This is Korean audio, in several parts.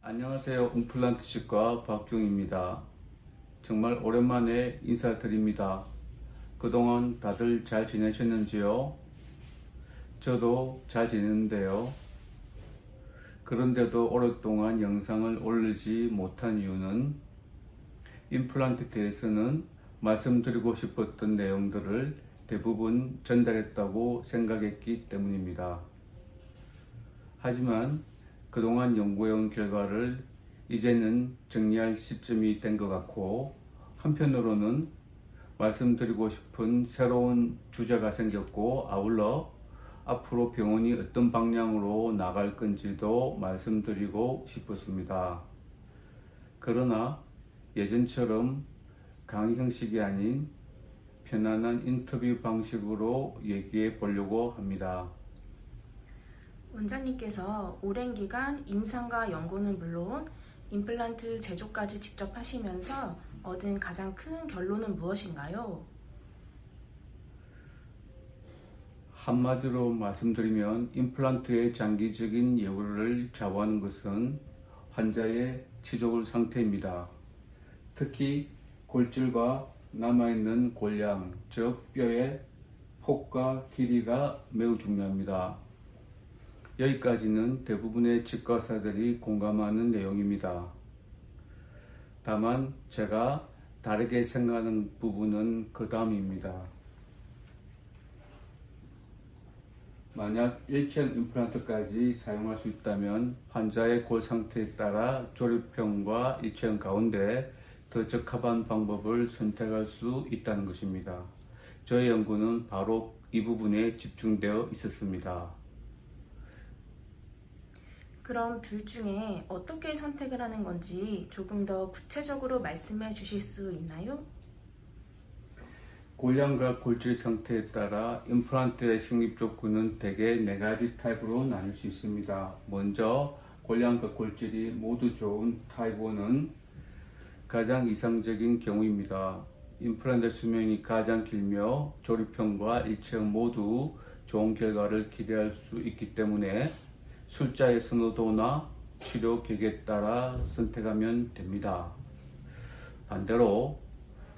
안녕하세요. 임플란트 치과 박경입니다. 정말 오랜만에 인사드립니다. 그동안 다들 잘 지내셨는지요? 저도 잘 지냈는데요. 그런데도 오랫동안 영상을 올리지 못한 이유는 임플란트에 대해서는 말씀드리고 싶었던 내용들을 대부분 전달했다고 생각했기 때문입니다. 하지만 그동안 연구해온 결과를 이제는 정리할 시점이 된 것 같고, 한편으로는 말씀드리고 싶은 새로운 주제가 생겼고, 아울러 앞으로 병원이 어떤 방향으로 나갈 건지도 말씀드리고 싶었습니다. 그러나 예전처럼 강의 형식이 아닌 편안한 인터뷰 방식으로 얘기해 보려고 합니다. 원장님께서 오랜 기간 임상과 연구는 물론 임플란트 제조까지 직접 하시면서 얻은 가장 큰 결론은 무엇인가요? 한마디로 말씀드리면 임플란트의 장기적인 예후를 좌우하는 것은 환자의 치조골 상태입니다. 특히 골질과 남아있는 골량, 즉 뼈의 폭과 길이가 매우 중요합니다. 여기까지는 대부분의 치과의사들이 공감하는 내용입니다. 다만 제가 다르게 생각하는 부분은 그 다음입니다. 만약 일체형 임플란트까지 사용할 수 있다면 환자의 골 상태에 따라 조립형과 일체형 가운데 더 적합한 방법을 선택할 수 있다는 것입니다. 저의 연구는 바로 이 부분에 집중되어 있었습니다. 그럼 둘 중에 어떻게 선택을 하는 건지 조금 더 구체적으로 말씀해 주실 수 있나요? 골량과 골질 상태에 따라 임플란트의 식립 조건은 대개 4가지 타입으로 나눌 수 있습니다. 먼저 골량과 골질이 모두 좋은 타입 1은 가장 이상적인 경우입니다. 임플란트 수명이 가장 길며 조립형과 일체형 모두 좋은 결과를 기대할 수 있기 때문에 술자의 선호도나 치료 계획에 따라 선택하면 됩니다. 반대로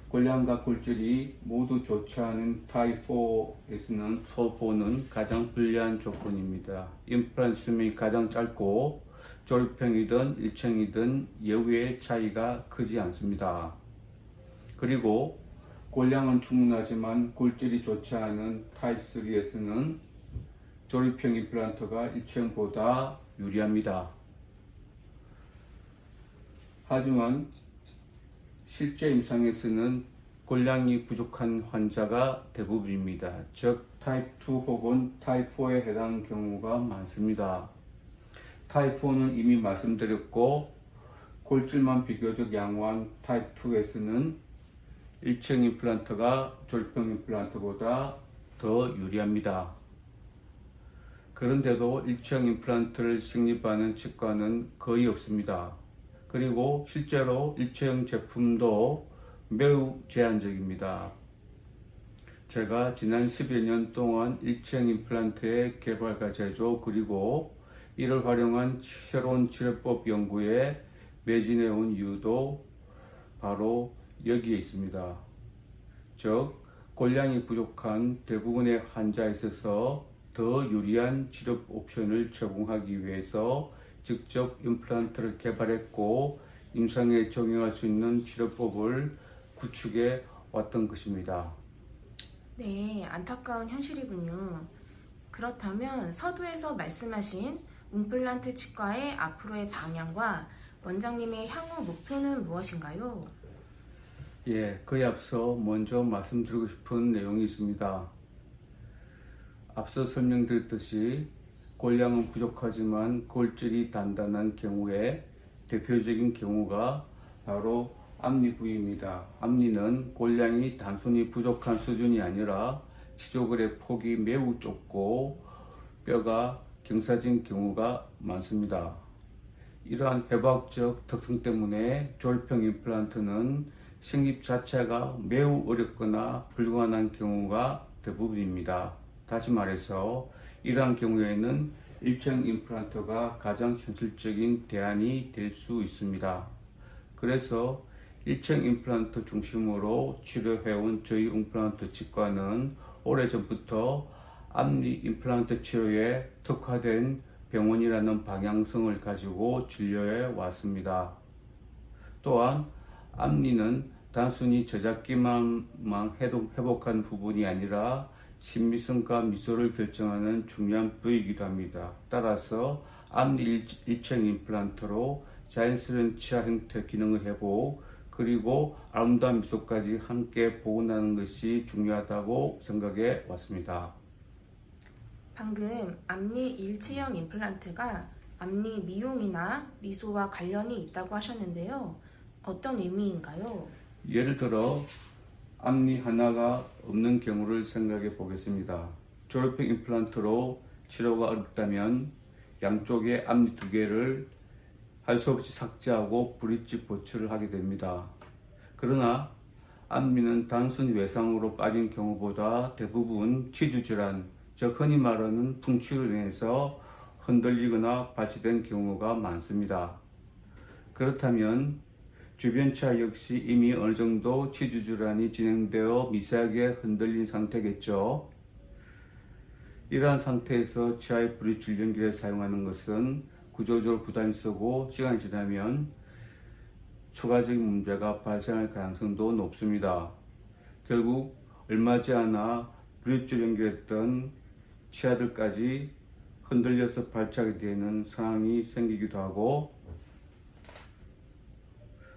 골량과 골질이 모두 좋지 않은 타입 4에서는 소포는 가장 불리한 조건입니다. 임플란트 수명이 가장 짧고 조립형이든 일체형이든 예후의 차이가 크지 않습니다. 그리고 골량은 충분하지만 골질이 좋지 않은 타입 3에서는 조립형 임플란트가 일체형보다 유리합니다. 하지만 실제 임상에서는 골량이 부족한 환자가 대부분입니다. 즉 타입 2 혹은 타입 4에 해당하는 경우가 많습니다. 타입 4는 이미 말씀드렸고, 골질만 비교적 양호한 타입 2에서는 일체형 임플란트가 조립형 임플란트보다 더 유리합니다. 그런데도 일체형 임플란트를 식립하는 치과는 거의 없습니다. 그리고 실제로 일체형 제품도 매우 제한적입니다. 제가 지난 10여 년 동안 일체형 임플란트의 개발과 제조 그리고 이를 활용한 새로운 치료법 연구에 매진해온 이유도 바로 여기에 있습니다. 즉 골량이 부족한 대부분의 환자에 있어서 더 유리한 치료 옵션을 제공하기 위해서 직접 임플란트를 개발했고 임상에 적용할 수 있는 치료법을 구축해 왔던 것입니다. 네, 안타까운 현실이군요. 그렇다면 서두에서 말씀하신 임플란트 치과의 앞으로의 방향과 원장님의 향후 목표는 무엇인가요? 그에 앞서 먼저 말씀드리고 싶은 내용이 있습니다. 앞서 설명드렸듯이 골량은 부족하지만 골질이 단단한 경우에 대표적인 경우가 바로 앞니 부위입니다. 앞니는 골량이 단순히 부족한 수준이 아니라 치조골의 폭이 매우 좁고 뼈가 경사진 경우가 많습니다. 이러한 해부학적 특성 때문에 조립형 임플란트는 식립 자체가 매우 어렵거나 불가능한 경우가 대부분입니다. 다시 말해서 이러한 경우에는 일체형 임플란트가 가장 현실적인 대안이 될 수 있습니다. 그래서 일체형 임플란트 중심으로 치료해온 저희 임플란트 치과는 오래전부터 앞니 임플란트 치료에 특화된 병원이라는 방향성을 가지고 진료해 왔습니다. 또한 앞니는 단순히 제작기만 회복하는 부분이 아니라 신미성과 미소를 결정하는 중요한 부위이기도 합니다. 따라서 앞니 일체형 임플란트로 자연스러운 치아 형태 기능의 회복, 그리고 아름다운 미소까지 함께 보완하는 것이 중요하다고 생각해 왔습니다. 방금 앞니 일체형 임플란트가 앞니 미용이나 미소와 관련이 있다고 하셨는데요. 어떤 의미인가요? 예를 들어 앞니 하나가 없는 경우를 생각해 보겠습니다. 졸업형 임플란트로 치료가 어렵다면 양쪽의 앞니 두 개를 할 수 없이 삭제하고 브릿지 보충을 하게 됩니다. 그러나 앞니는 단순히 외상으로 빠진 경우보다 대부분 치주 질환, 즉 흔히 말하는 풍치로 인해서 흔들리거나 발치된 경우가 많습니다. 그렇다면 주변 치아 역시 이미 어느 정도 치주 질환이 진행되어 미세하게 흔들린 상태겠죠. 이러한 상태에서 치아의 브릿지 연결을 사용하는 것은 구조적으로 부담이 세고 시간이 지나면 추가적인 문제가 발생할 가능성도 높습니다. 결국 얼마 지 않아 브릿지를 연결했던 치아들까지 흔들려서 발치하게 되는 상황이 생기기도 하고,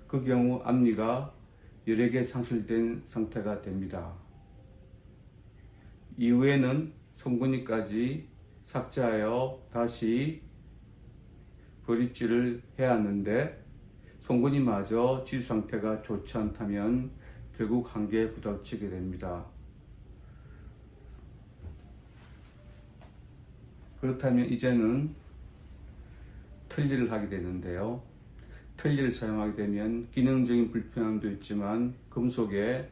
그 경우 앞니가 여러 개 상실된 상태가 됩니다. 이후에는 송곳니까지 삭제하여 다시 브릿지를 해야 하는데, 송곳니마저 치주 상태가 좋지 않다면 결국 한계에 부닥치게 됩니다. 그렇다면 이제는 틀니를 하게 되는데요. 틀니를 사용하게 되면 기능적인 불편함도 있지만 금속에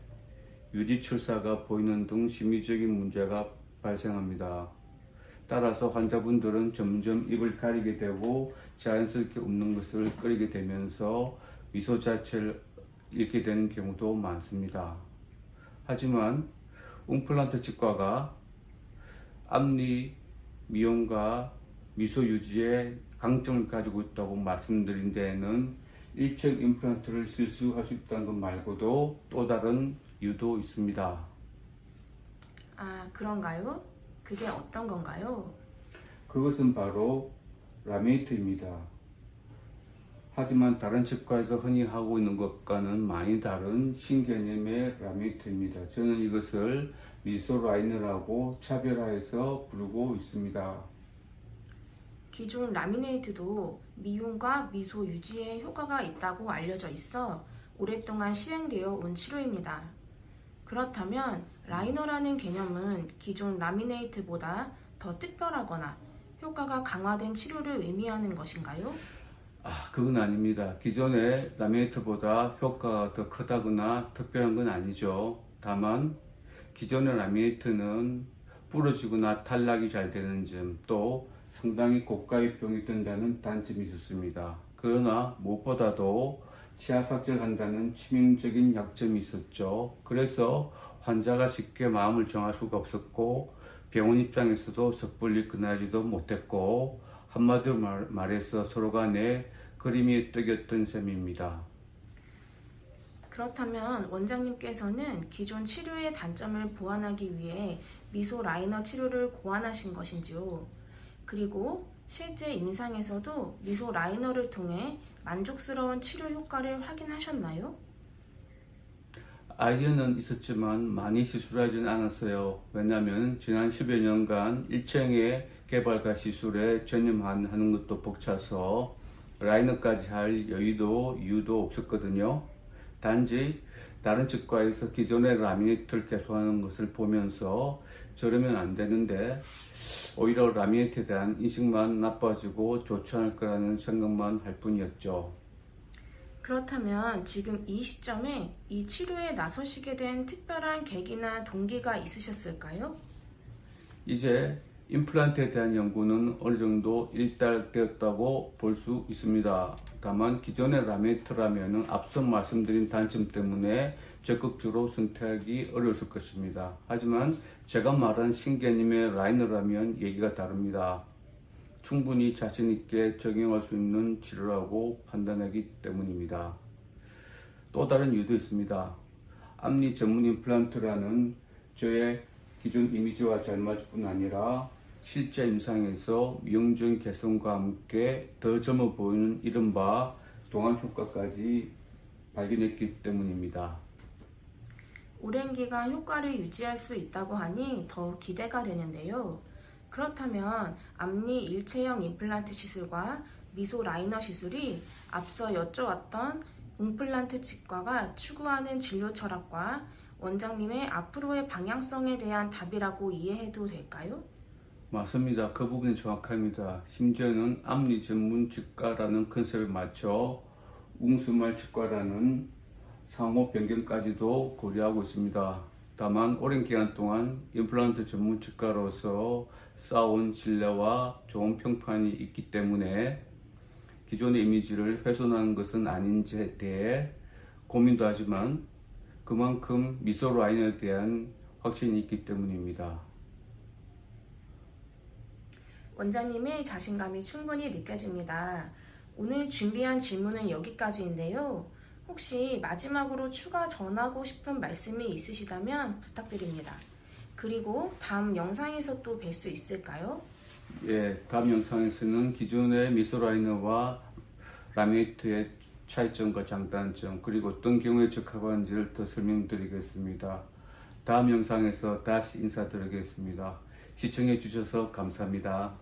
유지철사가 보이는 등 심리적인 문제가 발생합니다. 따라서 환자분들은 점점 입을 가리게 되고 자연스럽게 웃는 것을 꺼리게 되면서 미소 자체를 잃게 되는 경우도 많습니다. 하지만 임플란트 치과가 앞니 미용과 미소 유지에 강점을 가지고 있다고 말씀드린 데에는 일체형 임플란트를 실수할 수 있다는 것 말고도 또 다른 이유도 있습니다. 아, 그런가요? 그게 어떤 건가요? 그것은 바로 라메이트입니다. 하지만 다른 치과에서 흔히 하고 있는 것과는 많이 다른 신개념의 라메이트입니다. 저는 이것을 미소 라이너라고 차별화해서 부르고 있습니다. 기존 라미네이트도 미용과 미소 유지에 효과가 있다고 알려져 있어 오랫동안 시행되어 온 치료입니다. 그렇다면 라이너라는 개념은 기존 라미네이트보다 더 특별하거나 효과가 강화된 치료를 의미하는 것인가요? 그건 아닙니다. 기존의 라미네이트보다 효과가 더 크다거나 특별한 건 아니죠. 다만 기존의 라미네이트는 부러지거나 탈락이 잘 되는 점, 또 상당히 고가의 비용이 든다는 단점이 있었습니다. 그러나 무엇보다도 치아 삭제를 한다는 치명적인 약점이 있었죠. 그래서 환자가 쉽게 마음을 정할 수가 없었고, 병원 입장에서도 섣불리 끝나지도 못했고, 한마디로 말해서 서로 간에 그림이 떡였던 셈입니다. 그렇다면 원장님께서는 기존 치료의 단점을 보완하기 위해 미소 라이너 치료를 고안하신 것인지요? 그리고 실제 임상에서도 미소 라이너를 통해 만족스러운 치료 효과를 확인하셨나요? 아이디어는 있었지만 많이 시술하지는 않았어요. 왜냐하면 지난 10여 년간 일체형의 개발과 시술에 전념하는 것도 벅차서 라이너까지 할 여유도 이유도 없었거든요. 단지 다른 치과에서 기존의 라미네이트를 개소하는 것을 보면서 저러면 안 되는데 오히려 라미네이트에 대한 인식만 나빠지고 좋지 않을 거라는 생각만 할 뿐이었죠. 그렇다면 지금 이 시점에 이 치료에 나서시게 된 특별한 계기나 동기가 있으셨을까요? 이제 임플란트에 대한 연구는 어느 정도 일단되었다고 볼 수 있습니다. 다만 기존의 라메이트라면 앞서 말씀드린 단점 때문에 적극적으로 선택하기 어려웠을 것입니다. 하지만 제가 말한 신개념의 라이너라면 얘기가 다릅니다. 충분히 자신있게 적용할 수 있는 치료라고 판단하기 때문입니다. 또 다른 이유도 있습니다. 앞니 전문 임플란트라는 저의 기존 이미지와 잘 맞을 뿐 아니라 실제 임상에서 미용적인 개선과 함께 더 젊어 보이는 이른바 동안 효과까지 발견했기 때문입니다. 오랜 기간 효과를 유지할 수 있다고 하니 더욱 기대가 되는데요. 그렇다면 앞니 일체형 임플란트 시술과 미소 라이너 시술이 앞서 여쭤왔던 임플란트 치과가 추구하는 진료 철학과 원장님의 앞으로의 방향성에 대한 답이라고 이해해도 될까요? 맞습니다. 그 부분이 정확합니다. 심지어는 앞니 전문 치과라는 컨셉에 맞춰 웅수말 치과라는 상호 변경까지도 고려하고 있습니다. 다만 오랜 기간 동안 임플란트 전문 치과로서 쌓아온 신뢰와 좋은 평판이 있기 때문에 기존의 이미지를 훼손하는 것은 아닌지에 대해 고민도 하지만 그만큼 미소 라인에 대한 확신이 있기 때문입니다. 원장님의 자신감이 충분히 느껴집니다. 오늘 준비한 질문은 여기까지인데요. 혹시 마지막으로 추가 전하고 싶은 말씀이 있으시다면 부탁드립니다. 그리고 다음 영상에서 또 뵐 수 있을까요? 예, 다음 영상에서는 기존의 미소 라이너와 라메이트의 차이점과 장단점, 그리고 어떤 경우에 적합한지를 더 설명드리겠습니다. 다음 영상에서 다시 인사드리겠습니다. 시청해 주셔서 감사합니다.